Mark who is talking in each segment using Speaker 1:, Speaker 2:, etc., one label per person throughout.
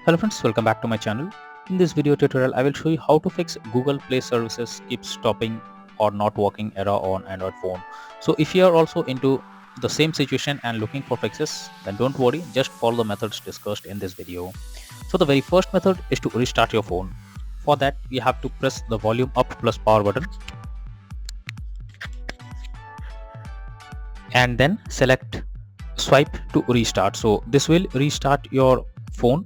Speaker 1: Hello friends, welcome back to my channel. In this video tutorial, I will show you how to fix Google Play services keep stopping or not working error on Android phone. So if you are also into the same situation and looking for fixes, then don't worry, just follow the methods discussed in this video. So the very first method is to restart your phone. For that, you have to press the volume up plus power button and then select swipe to restart. So this will restart your phone,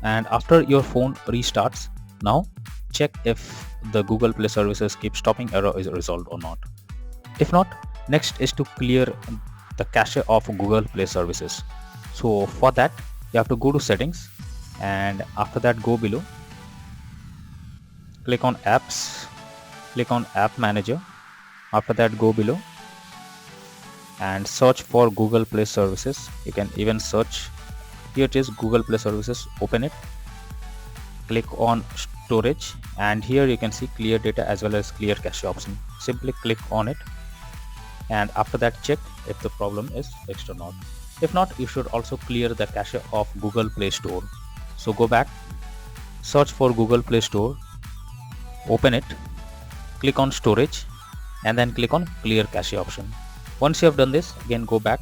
Speaker 1: and after your phone restarts, now check if the Google Play services keep stopping error is resolved or not. If not, next is to clear the cache of Google Play services. So for that, you have to go to settings, and after that go below, click on apps, click on app manager. After that go below and search for Google Play services. You can even search, here it is, Google Play services. Open it, click on storage, and here you can see clear data as well as clear cache option. Simply click on it, and after that check if the problem is fixed or not. If not, you should also clear the cache of Google Play Store. So go back, search for Google Play Store, open it, click on storage, and then click on clear cache option. Once you have done this, again go back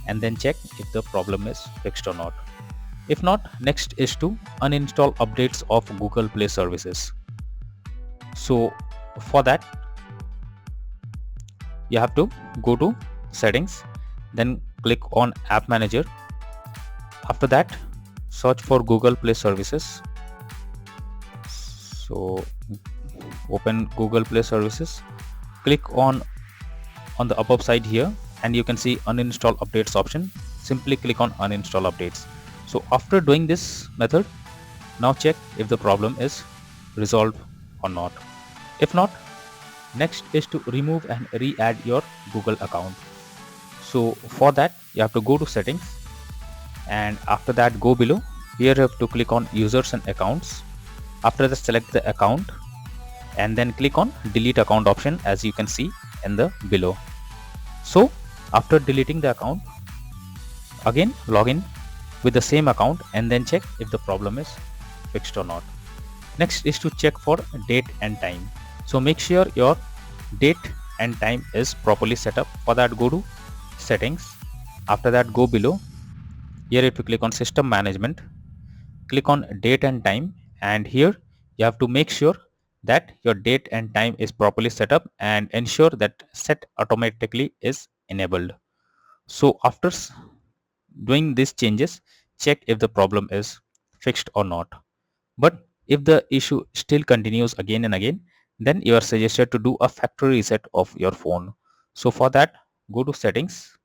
Speaker 1: and then check if the problem is fixed or not. If not, next is to uninstall updates of Google Play services. So for that, you have to go to settings, then click on app manager. After that, search for Google Play services. So open Google Play services, click on the above side here, and you can see uninstall updates option. Simply click on uninstall updates. So after doing this method, now check if the problem is resolved or not. If not, next is to remove and re-add your Google account. So for that, you have to go to settings, and after that go below. Here you have to click on users and accounts. After that, select the account and then click on delete account option, as you can see in the below. So after deleting the account, again log in with the same account and then check if the problem is fixed or not. Next is to check for date and time. So make sure your date and time is properly set up. For that, go to settings. After that, go below. Here if you click on system management, click on date and time, and here you have to make sure that your date and time is properly set up and ensure that set automatically is enabled. So after doing these changes, check if the problem is fixed or not. But if the issue still continues again and again, then you are suggested to do a factory reset of your phone. So for that, go to settings,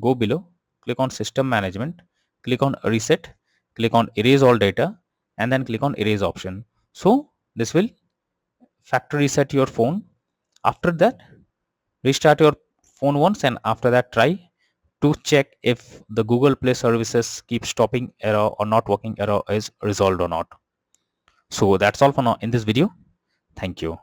Speaker 1: go below, click on system management, click on reset, click on erase all data, and then click on erase option. So this will factory reset your phone. After that, restart your phone once, and after that try to check if the Google Play services keep stopping error or not working error is resolved or not. So that's all for now in this video. Thank you.